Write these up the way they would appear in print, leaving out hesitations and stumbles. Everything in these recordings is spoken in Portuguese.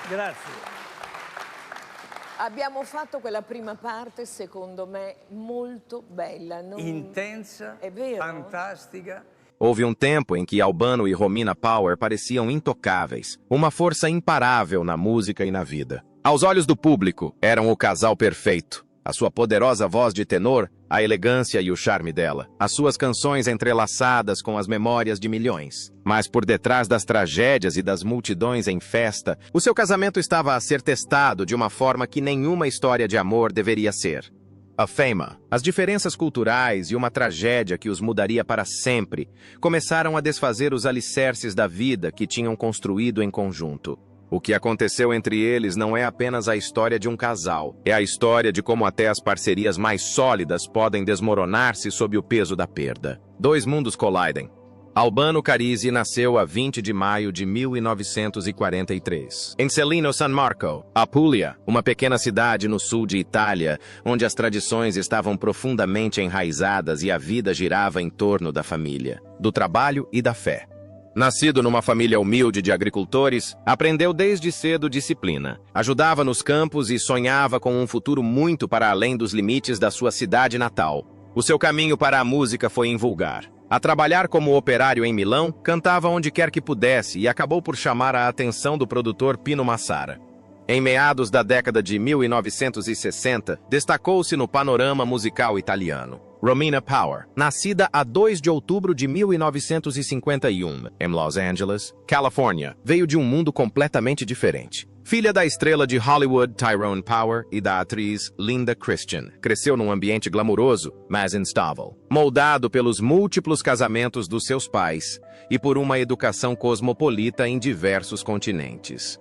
Grazie. Abbiamo fatto quella prima parte, secondo me, molto bella. Intensa, è vero? fantastica. Houve um tempo em que Albano e Romina Power pareciam intocáveis, uma força imparável na música e na vida. Aos olhos do público, eram o casal perfeito. A sua poderosa voz de tenor, a elegância e o charme dela. As suas canções entrelaçadas com as memórias de milhões. Mas por detrás das tragédias e das multidões em festa, o seu casamento estava a ser testado de uma forma que nenhuma história de amor deveria ser. A fama, as diferenças culturais e uma tragédia que os mudaria para sempre, começaram a desfazer os alicerces da vida que tinham construído em conjunto. O que aconteceu entre eles não é apenas a história de um casal, é a história de como até as parcerias mais sólidas podem desmoronar-se sob o peso da perda. Dois mundos colidem. Albano Carisi nasceu a 20 de maio de 1943, em Celino San Marco, Apulia, uma pequena cidade no sul de Itália, onde as tradições estavam profundamente enraizadas e a vida girava em torno da família, do trabalho e da fé. Nascido numa família humilde de agricultores, aprendeu desde cedo disciplina. Ajudava nos campos e sonhava com um futuro muito para além dos limites da sua cidade natal. O seu caminho para a música foi invulgar. A trabalhar como operário em Milão, cantava onde quer que pudesse e acabou por chamar a atenção do produtor Pino Massara. Em meados da década de 1960, destacou-se no panorama musical italiano. Romina Power, nascida a 2 de outubro de 1951, em Los Angeles, Califórnia, veio de um mundo completamente diferente. Filha da estrela de Hollywood Tyrone Power e da atriz Linda Christian, cresceu num ambiente glamuroso, mas instável, moldado pelos múltiplos casamentos dos seus pais e por uma educação cosmopolita em diversos continentes.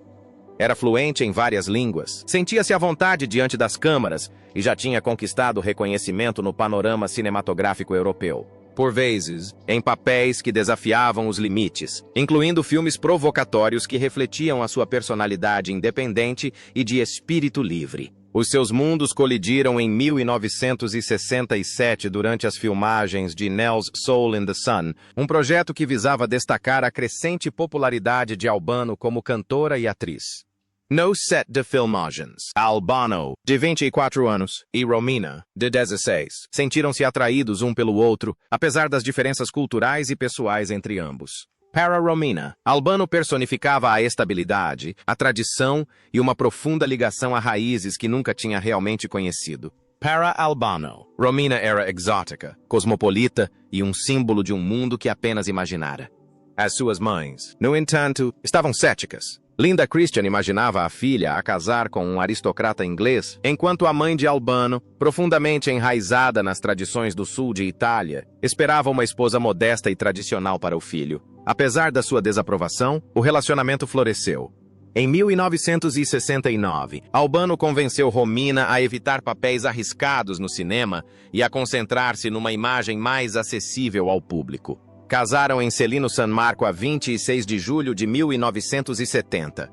Era fluente em várias línguas, sentia-se à vontade diante das câmaras e já tinha conquistado reconhecimento no panorama cinematográfico europeu. Por vezes, em papéis que desafiavam os limites, incluindo filmes provocatórios que refletiam a sua personalidade independente e de espírito livre. Os seus mundos colidiram em 1967 durante as filmagens de Nell's Soul in the Sun, um projeto que visava destacar a crescente popularidade de Albano como cantora e atriz. No set de filmagens, Albano, de 24 anos, e Romina, de 16, sentiram-se atraídos um pelo outro, apesar das diferenças culturais e pessoais entre ambos. Para Romina, Albano personificava a estabilidade, a tradição e uma profunda ligação a raízes que nunca tinha realmente conhecido. Para Albano, Romina era exótica, cosmopolita e um símbolo de um mundo que apenas imaginara. As suas mães, no entanto, estavam céticas. Linda Christian imaginava a filha a casar com um aristocrata inglês, enquanto a mãe de Albano, profundamente enraizada nas tradições do sul de Itália, esperava uma esposa modesta e tradicional para o filho. Apesar da sua desaprovação, o relacionamento floresceu. Em 1969, Albano convenceu Romina a evitar papéis arriscados no cinema e a concentrar-se numa imagem mais acessível ao público. Casaram em Celino San Marco a 26 de julho de 1970.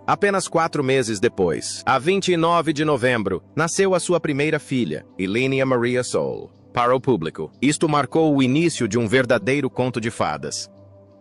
Apenas 4 meses depois, a 29 de novembro, nasceu a sua primeira filha, Ylenia Maria Soul. Para o público, isto marcou o início de um verdadeiro conto de fadas.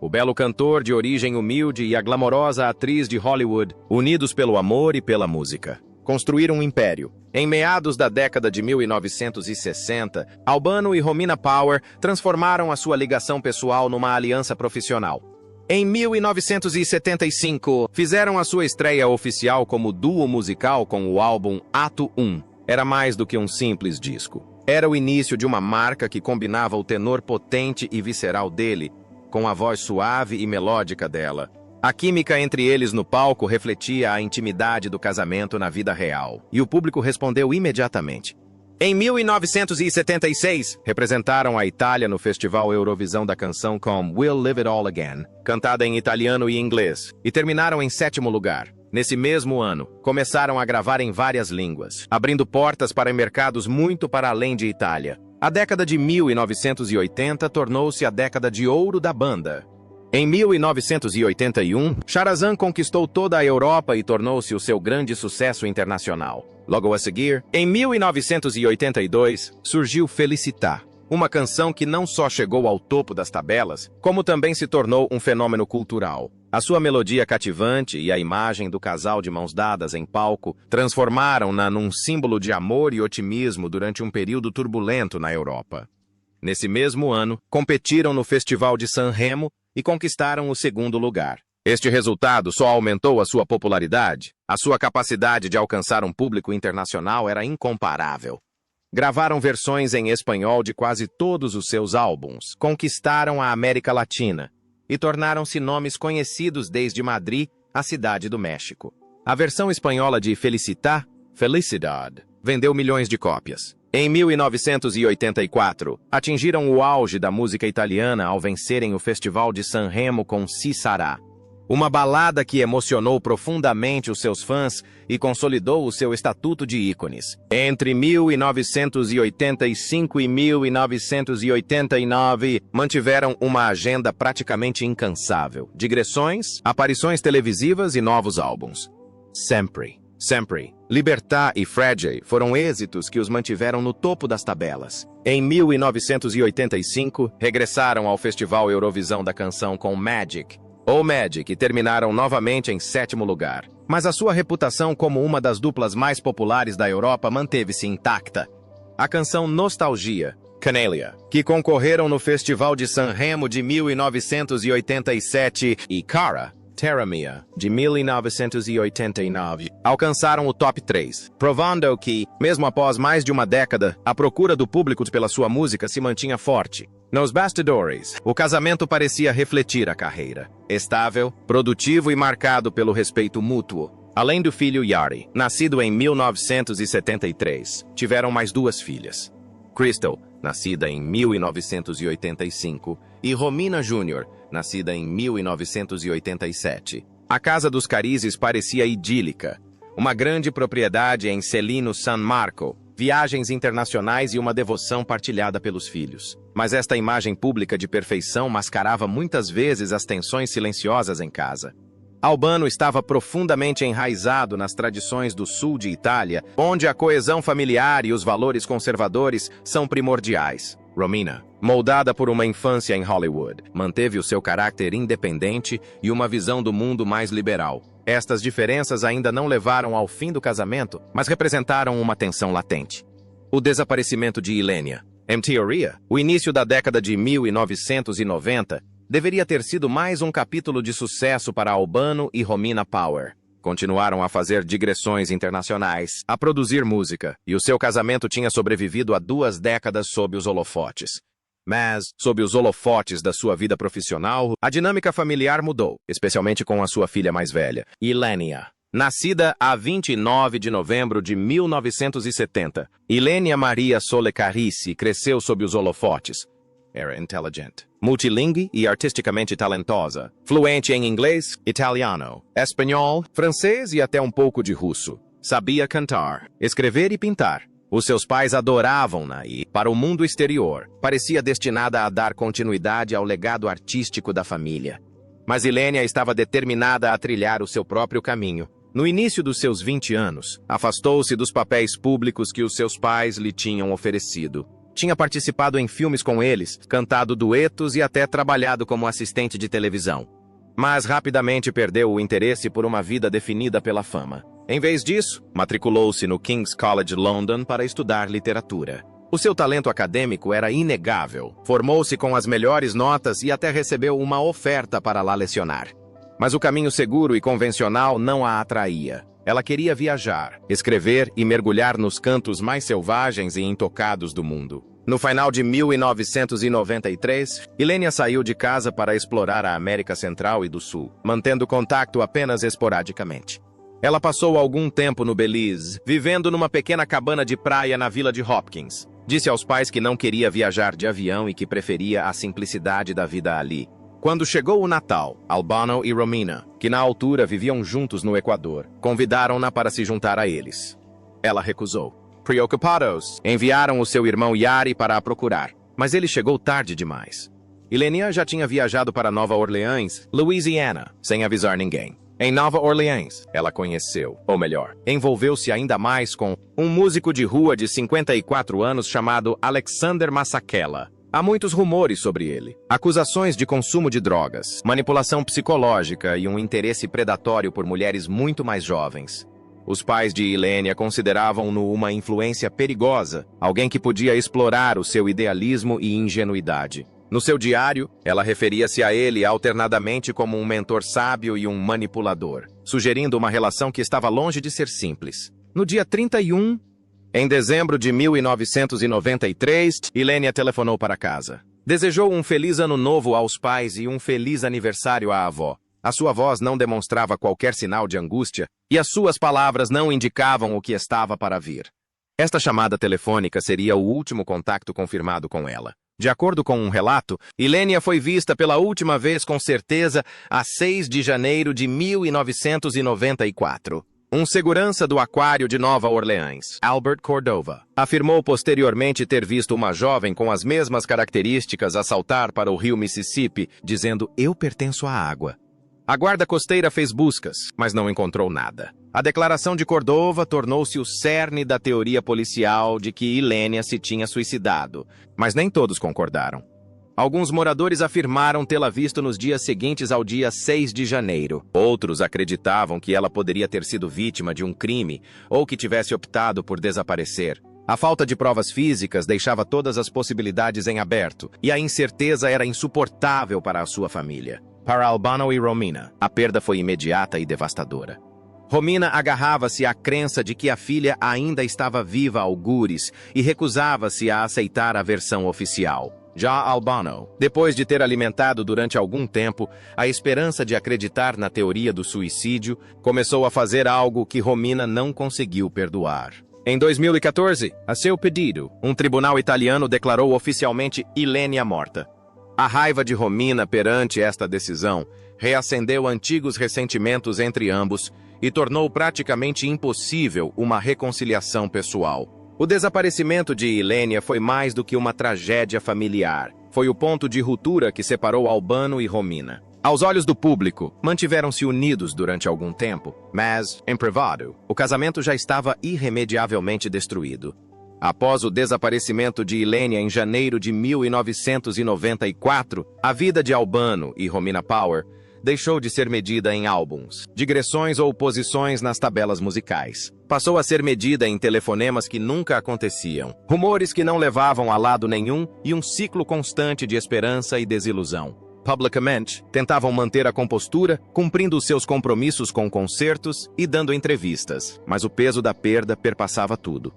O belo cantor de origem humilde e a glamourosa atriz de Hollywood, unidos pelo amor e pela música, construíram um império. Em meados da década de 1960, Albano e Romina Power transformaram a sua ligação pessoal numa aliança profissional. Em 1975, fizeram a sua estreia oficial como duo musical com o álbum Ato 1. Era mais do que um simples disco. Era o início de uma marca que combinava o tenor potente e visceral dele com a voz suave e melódica dela. A química entre eles no palco refletia a intimidade do casamento na vida real, e o público respondeu imediatamente. Em 1976, representaram a Itália no Festival Eurovisão da Canção com We'll Live It All Again, cantada em italiano e inglês, e terminaram em 7º lugar. Nesse mesmo ano, começaram a gravar em várias línguas, abrindo portas para mercados muito para além de Itália. A década de 1980 tornou-se a década de ouro da banda. Em 1981, Shahrazam conquistou toda a Europa e tornou-se o seu grande sucesso internacional. Logo a seguir, em 1982, surgiu Felicità, uma canção que não só chegou ao topo das tabelas, como também se tornou um fenômeno cultural. A sua melodia cativante e a imagem do casal de mãos dadas em palco transformaram-na num símbolo de amor e otimismo durante um período turbulento na Europa. Nesse mesmo ano, competiram no Festival de San Remo e conquistaram o segundo lugar. Este resultado só aumentou a sua popularidade. A sua capacidade de alcançar um público internacional era incomparável. Gravaram versões em espanhol de quase todos os seus álbuns, conquistaram a América Latina e tornaram-se nomes conhecidos desde Madrid, a cidade do México. A versão espanhola de Felicitá, Felicidad, vendeu milhões de cópias. Em 1984, atingiram o auge da música italiana ao vencerem o Festival de San Remo com Si Sarà, uma balada que emocionou profundamente os seus fãs e consolidou o seu estatuto de ícones. Entre 1985 e 1989, mantiveram uma agenda praticamente incansável: digressões, aparições televisivas e novos álbuns. Sempre, Libertà e Fragile foram êxitos que os mantiveram no topo das tabelas. Em 1985, regressaram ao Festival Eurovisão da Canção com Magic, e terminaram novamente em 7º lugar. Mas a sua reputação como uma das duplas mais populares da Europa manteve-se intacta. A canção Nostalgia, Canalha, que concorreram no Festival de San Remo de 1987, e Cara, Terra Mia, de 1989, alcançaram o top 3, provando que, mesmo após mais de uma década, a procura do público pela sua música se mantinha forte. Nos bastidores, o casamento parecia refletir a carreira. Estável, produtivo e marcado pelo respeito mútuo. Além do filho Yari, nascido em 1973, tiveram mais 2 filhas. Crystal, nascida em 1985, e Romina Jr., nascida em 1987. A casa dos Carizes parecia idílica. Uma grande propriedade em Celino San Marco, viagens internacionais e uma devoção partilhada pelos filhos. Mas esta imagem pública de perfeição mascarava muitas vezes as tensões silenciosas em casa. Albano estava profundamente enraizado nas tradições do sul de Itália, onde a coesão familiar e os valores conservadores são primordiais. Romina, moldada por uma infância em Hollywood, manteve o seu caráter independente e uma visão do mundo mais liberal. Estas diferenças ainda não levaram ao fim do casamento, mas representaram uma tensão latente. O desaparecimento de Ilenia. Em teoria, o início da década de 1990 deveria ter sido mais um capítulo de sucesso para Albano e Romina Power. Continuaram a fazer digressões internacionais, a produzir música, e o seu casamento tinha sobrevivido a 2 décadas sob os holofotes. Mas, sob os holofotes da sua vida profissional, a dinâmica familiar mudou, especialmente com a sua filha mais velha, Ilenia. Nascida a 29 de novembro de 1970, Ilenia Maria Sole Carrisi cresceu sob os holofotes. Era inteligente, multilingue e artisticamente talentosa, fluente em inglês, italiano, espanhol, francês e até um pouco de russo. Sabia cantar, escrever e pintar. Os seus pais adoravam-na e, para o mundo exterior, parecia destinada a dar continuidade ao legado artístico da família. Mas Ilenia estava determinada a trilhar o seu próprio caminho. No início dos seus 20 anos, afastou-se dos papéis públicos que os seus pais lhe tinham oferecido. Tinha participado em filmes com eles, cantado duetos e até trabalhado como assistente de televisão. Mas rapidamente perdeu o interesse por uma vida definida pela fama. Em vez disso, matriculou-se no King's College London para estudar literatura. O seu talento acadêmico era inegável. Formou-se com as melhores notas e até recebeu uma oferta para lá lecionar. Mas o caminho seguro e convencional não a atraía. Ela queria viajar, escrever e mergulhar nos cantos mais selvagens e intocados do mundo. No final de 1993, Ilenia saiu de casa para explorar a América Central e do Sul, mantendo contato apenas esporadicamente. Ela passou algum tempo no Belize, vivendo numa pequena cabana de praia na vila de Hopkins. Disse aos pais que não queria viajar de avião e que preferia a simplicidade da vida ali. Quando chegou o Natal, Albano e Romina, que na altura viviam juntos no Equador, convidaram-na para se juntar a eles. Ela recusou. Preocupados, enviaram o seu irmão Yari para a procurar, mas ele chegou tarde demais. Ilenia já tinha viajado para Nova Orleans, Louisiana, sem avisar ninguém. Em Nova Orleans, ela conheceu, ou melhor, envolveu-se ainda mais com um músico de rua de 54 anos chamado Alexander Masekela. Há muitos rumores sobre ele. Acusações de consumo de drogas, manipulação psicológica e um interesse predatório por mulheres muito mais jovens. Os pais de Ilenia consideravam-no uma influência perigosa, alguém que podia explorar o seu idealismo e ingenuidade. No seu diário, ela referia-se a ele alternadamente como um mentor sábio e um manipulador, sugerindo uma relação que estava longe de ser simples. No dia 31, em dezembro de 1993, Ilenia telefonou para casa. Desejou um feliz ano novo aos pais e um feliz aniversário à avó. A sua voz não demonstrava qualquer sinal de angústia e as suas palavras não indicavam o que estava para vir. Esta chamada telefônica seria o último contato confirmado com ela. De acordo com um relato, Ilenia foi vista pela última vez com certeza a 6 de janeiro de 1994. Um segurança do aquário de Nova Orleans, Albert Cordova, afirmou posteriormente ter visto uma jovem com as mesmas características saltar para o rio Mississippi, dizendo: "Eu pertenço à água." A guarda costeira fez buscas, mas não encontrou nada. A declaração de Cordova tornou-se o cerne da teoria policial de que Ilenia se tinha suicidado, mas nem todos concordaram. Alguns moradores afirmaram tê-la visto nos dias seguintes ao dia 6 de janeiro. Outros acreditavam que ela poderia ter sido vítima de um crime ou que tivesse optado por desaparecer. A falta de provas físicas deixava todas as possibilidades em aberto, e a incerteza era insuportável para a sua família. Para Albano e Romina, a perda foi imediata e devastadora. Romina agarrava-se à crença de que a filha ainda estava viva a algures e recusava-se a aceitar a versão oficial. Já Albano, depois de ter alimentado durante algum tempo a esperança de acreditar na teoria do suicídio, começou a fazer algo que Romina não conseguiu perdoar. Em 2014, a seu pedido, um tribunal italiano declarou oficialmente Ilenia morta. A raiva de Romina perante esta decisão reacendeu antigos ressentimentos entre ambos e tornou praticamente impossível uma reconciliação pessoal. O desaparecimento de Ilenia foi mais do que uma tragédia familiar. Foi o ponto de ruptura que separou Albano e Romina. Aos olhos do público, mantiveram-se unidos durante algum tempo, mas, em privado, o casamento já estava irremediavelmente destruído. Após o desaparecimento de Ilenia em janeiro de 1994, a vida de Albano e Romina Power deixou de ser medida em álbuns, digressões ou posições nas tabelas musicais. Passou a ser medida em telefonemas que nunca aconteciam, rumores que não levavam a lado nenhum e um ciclo constante de esperança e desilusão. Publicamente, tentavam manter a compostura, cumprindo os seus compromissos com concertos e dando entrevistas, mas o peso da perda perpassava tudo.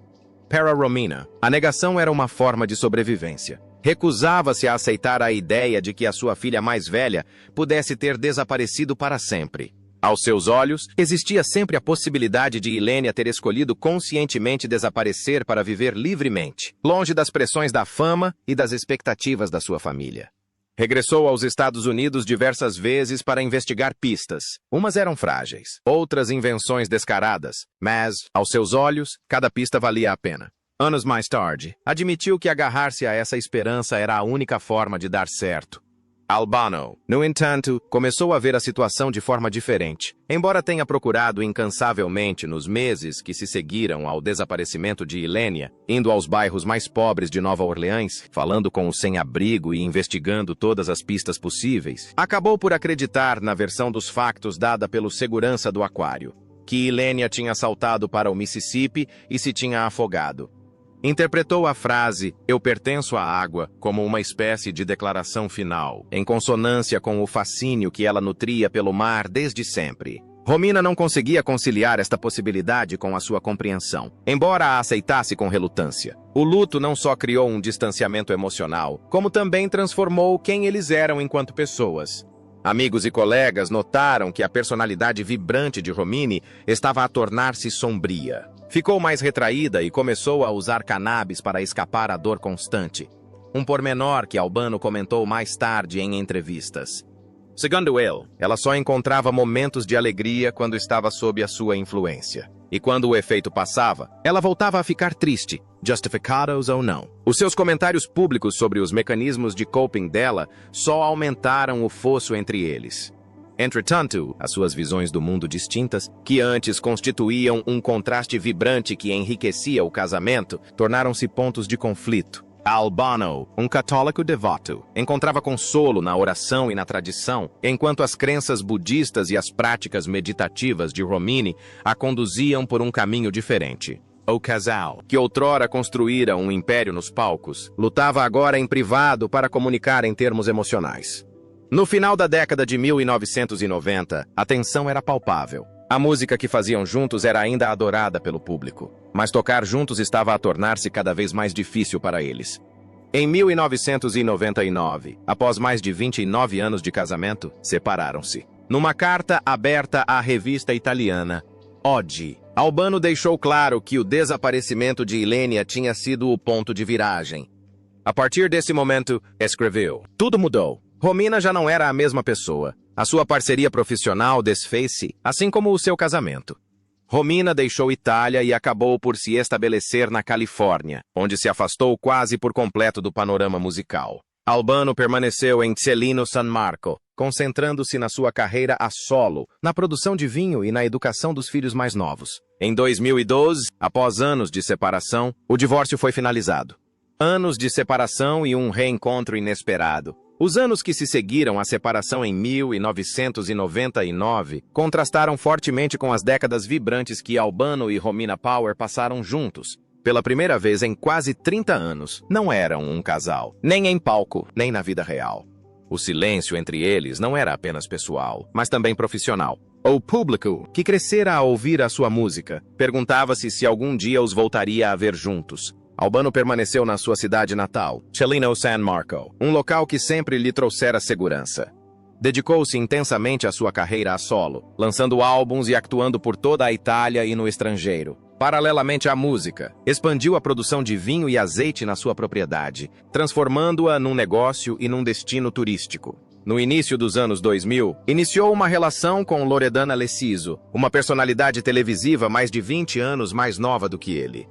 Para Romina, a negação era uma forma de sobrevivência. Recusava-se a aceitar a ideia de que a sua filha mais velha pudesse ter desaparecido para sempre. Aos seus olhos, existia sempre a possibilidade de Ilenia ter escolhido conscientemente desaparecer para viver livremente, longe das pressões da fama e das expectativas da sua família. Regressou aos Estados Unidos diversas vezes para investigar pistas. Umas eram frágeis, outras invenções descaradas, mas, aos seus olhos, cada pista valia a pena. Anos mais tarde, admitiu que agarrar-se a essa esperança era a única forma de dar certo. Albano, no entanto, começou a ver a situação de forma diferente. Embora tenha procurado incansavelmente nos meses que se seguiram ao desaparecimento de Ilenia, indo aos bairros mais pobres de Nova Orleans, falando com os sem-abrigo e investigando todas as pistas possíveis, acabou por acreditar na versão dos factos dada pelo segurança do aquário, que Ilenia tinha saltado para o Mississippi e se tinha afogado. Interpretou a frase "eu pertenço à água" como uma espécie de declaração final, em consonância com o fascínio que ela nutria pelo mar desde sempre. Romina não conseguia conciliar esta possibilidade com a sua compreensão, embora a aceitasse com relutância. O luto não só criou um distanciamento emocional, como também transformou quem eles eram enquanto pessoas. Amigos e colegas notaram que a personalidade vibrante de Romina estava a tornar-se sombria. Ficou mais retraída e começou a usar cannabis para escapar à dor constante. Um pormenor que Albano comentou mais tarde em entrevistas. Segundo ele, ela só encontrava momentos de alegria quando estava sob a sua influência. E quando o efeito passava, ela voltava a ficar triste, justificados ou não. Os seus comentários públicos sobre os mecanismos de coping dela só aumentaram o fosso entre eles. Entretanto, as suas visões do mundo distintas, que antes constituíam um contraste vibrante que enriquecia o casamento, tornaram-se pontos de conflito. Albano, um católico devoto, encontrava consolo na oração e na tradição, enquanto as crenças budistas e as práticas meditativas de Romine a conduziam por um caminho diferente. O casal, que outrora construíra um império nos palcos, lutava agora em privado para comunicar em termos emocionais. No final da década de 1990, a tensão era palpável. A música que faziam juntos era ainda adorada pelo público, mas tocar juntos estava a tornar-se cada vez mais difícil para eles. Em 1999, após mais de 29 anos de casamento, separaram-se. Numa carta aberta à revista italiana Oggi, Albano deixou claro que o desaparecimento de Ilenia tinha sido o ponto de viragem. A partir desse momento, escreveu: tudo mudou. Romina já não era a mesma pessoa. A sua parceria profissional desfez-se, assim como o seu casamento. Romina deixou Itália e acabou por se estabelecer na Califórnia, onde se afastou quase por completo do panorama musical. Albano permaneceu em Celino San Marco, concentrando-se na sua carreira a solo, na produção de vinho e na educação dos filhos mais novos. Em 2012, após anos de separação, o divórcio foi finalizado. Anos de separação e um reencontro inesperado. Os anos que se seguiram à separação em 1999 contrastaram fortemente com as décadas vibrantes que Albano e Romina Power passaram juntos. Pela primeira vez em quase 30 anos, não eram um casal, nem em palco, nem na vida real. O silêncio entre eles não era apenas pessoal, mas também profissional. O público, que crescera a ouvir a sua música, perguntava-se se algum dia os voltaria a ver juntos. Albano permaneceu na sua cidade natal, Celino San Marco, um local que sempre lhe trouxera segurança. Dedicou-se intensamente à sua carreira a solo, lançando álbuns e actuando por toda a Itália e no estrangeiro. Paralelamente à música, expandiu a produção de vinho e azeite na sua propriedade, transformando-a num negócio e num destino turístico. No início dos anos 2000, iniciou uma relação com Loredana Leciso, uma personalidade televisiva mais de 20 anos mais nova do que ele.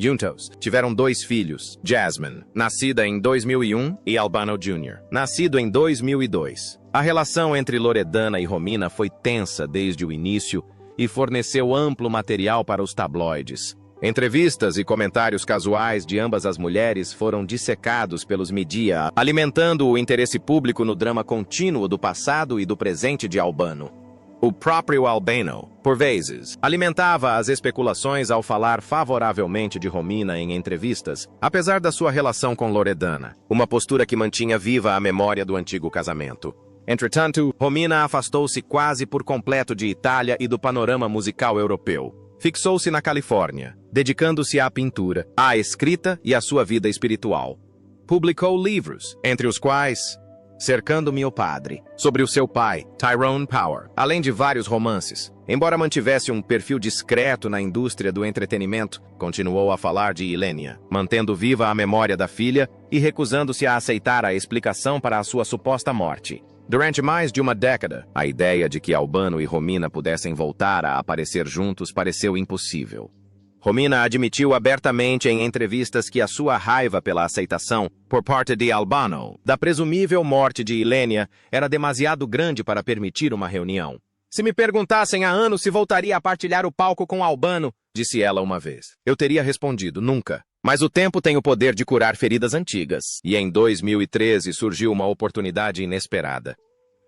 Juntos, tiveram 2 filhos, Jasmine, nascida em 2001, e Albano Jr., nascido em 2002. A relação entre Loredana e Romina foi tensa desde o início e forneceu amplo material para os tabloides. Entrevistas e comentários casuais de ambas as mulheres foram dissecados pelos mídia, alimentando o interesse público no drama contínuo do passado e do presente de Albano. O próprio Albano, por vezes, alimentava as especulações ao falar favoravelmente de Romina em entrevistas, apesar da sua relação com Loredana, uma postura que mantinha viva a memória do antigo casamento. Entretanto, Romina afastou-se quase por completo de Itália e do panorama musical europeu. Fixou-se na Califórnia, dedicando-se à pintura, à escrita e à sua vida espiritual. Publicou livros, entre os quais Cercando-me o Padre, sobre o seu pai, Tyrone Power, além de vários romances. Embora mantivesse um perfil discreto na indústria do entretenimento, continuou a falar de Ilenia, mantendo viva a memória da filha e recusando-se a aceitar a explicação para a sua suposta morte. Durante mais de uma década, a ideia de que Albano e Romina pudessem voltar a aparecer juntos pareceu impossível. Romina admitiu abertamente em entrevistas que a sua raiva pela aceitação, por parte de Albano, da presumível morte de Ilenia era demasiado grande para permitir uma reunião. Se me perguntassem há anos se voltaria a partilhar o palco com Albano, disse ela uma vez, eu teria respondido, nunca. Mas o tempo tem o poder de curar feridas antigas, e em 2013 surgiu uma oportunidade inesperada.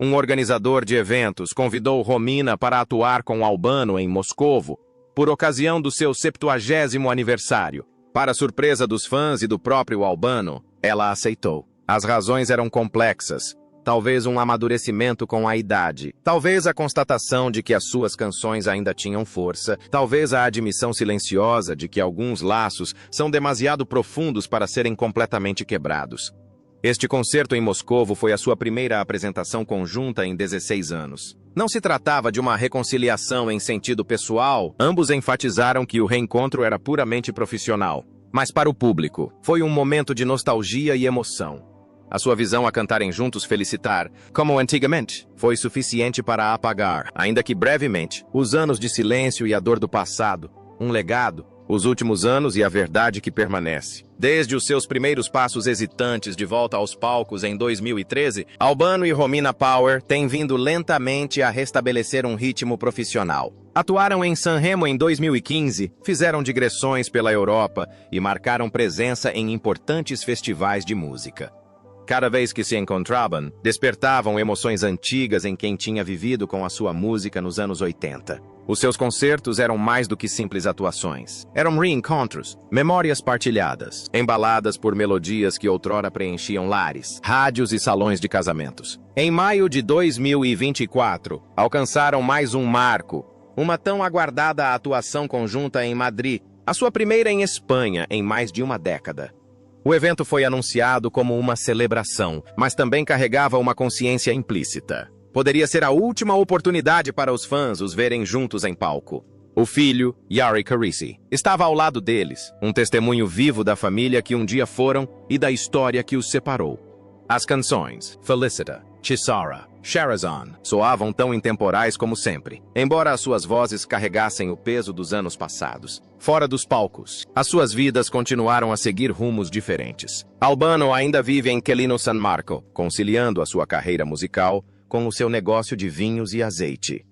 Um organizador de eventos convidou Romina para atuar com Albano em Moscovo, por ocasião do seu 70º aniversário. Para surpresa dos fãs e do próprio Albano, ela aceitou. As razões eram complexas. Talvez um amadurecimento com a idade. Talvez a constatação de que as suas canções ainda tinham força. Talvez a admissão silenciosa de que alguns laços são demasiado profundos para serem completamente quebrados. Este concerto em Moscovo foi a sua primeira apresentação conjunta em 16 anos. Não se tratava de uma reconciliação em sentido pessoal, ambos enfatizaram que o reencontro era puramente profissional. Mas para o público, foi um momento de nostalgia e emoção. A sua visão a cantarem juntos felicitar, como antigamente, foi suficiente para apagar, ainda que brevemente, os anos de silêncio e a dor do passado, um legado, os últimos anos e a verdade que permanece. Desde os seus primeiros passos hesitantes de volta aos palcos em 2013, Albano e Romina Power têm vindo lentamente a restabelecer um ritmo profissional. Atuaram em Sanremo em 2015, fizeram digressões pela Europa e marcaram presença em importantes festivais de música. Cada vez que se encontravam, despertavam emoções antigas em quem tinha vivido com a sua música nos anos 80. Os seus concertos eram mais do que simples atuações. Eram reencontros, memórias partilhadas, embaladas por melodias que outrora preenchiam lares, rádios e salões de casamentos. Em maio de 2024, alcançaram mais um marco, uma tão aguardada atuação conjunta em Madrid, a sua primeira em Espanha em mais de uma década. O evento foi anunciado como uma celebração, mas também carregava uma consciência implícita. Poderia ser a última oportunidade para os fãs os verem juntos em palco. O filho, Yari Carisi, estava ao lado deles, um testemunho vivo da família que um dia foram e da história que os separou. As canções, Felicita, Chisara, Sherazan, soavam tão intemporais como sempre, embora as suas vozes carregassem o peso dos anos passados. Fora dos palcos, as suas vidas continuaram a seguir rumos diferentes. Albano ainda vive em Quelino San Marco, conciliando a sua carreira musical com o seu negócio de vinhos e azeite.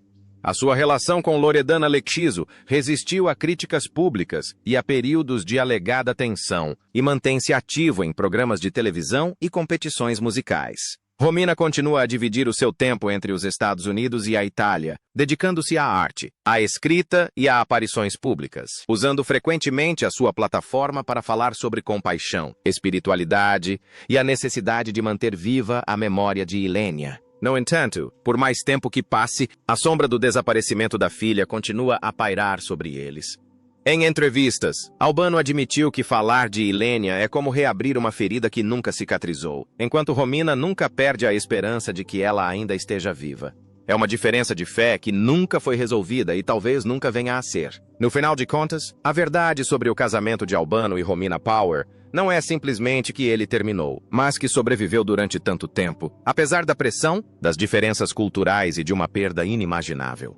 A sua relação com Loredana Lexiso resistiu a críticas públicas e a períodos de alegada tensão, e mantém-se ativo em programas de televisão e competições musicais. Romina continua a dividir o seu tempo entre os Estados Unidos e a Itália, dedicando-se à arte, à escrita e a aparições públicas, usando frequentemente a sua plataforma para falar sobre compaixão, espiritualidade e a necessidade de manter viva a memória de Ilênia. No entanto, por mais tempo que passe, a sombra do desaparecimento da filha continua a pairar sobre eles. Em entrevistas, Albano admitiu que falar de Ilênia é como reabrir uma ferida que nunca cicatrizou, enquanto Romina nunca perde a esperança de que ela ainda esteja viva. É uma diferença de fé que nunca foi resolvida e talvez nunca venha a ser. No final de contas, a verdade sobre o casamento de Albano e Romina Power não é simplesmente que ele terminou, mas que sobreviveu durante tanto tempo, apesar da pressão, das diferenças culturais e de uma perda inimaginável.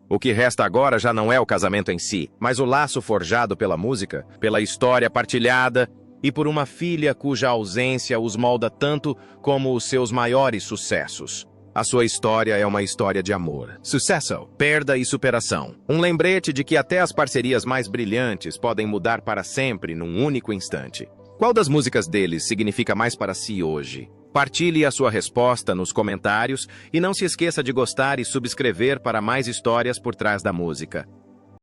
O que resta agora já não é o casamento em si, mas o laço forjado pela música, pela história partilhada e por uma filha cuja ausência os molda tanto como os seus maiores sucessos. A sua história é uma história de amor, sucesso, perda e superação. Um lembrete de que até as parcerias mais brilhantes podem mudar para sempre num único instante. Qual das músicas deles significa mais para si hoje? Partilhe a sua resposta nos comentários e não se esqueça de gostar e subscrever para mais histórias por trás da música.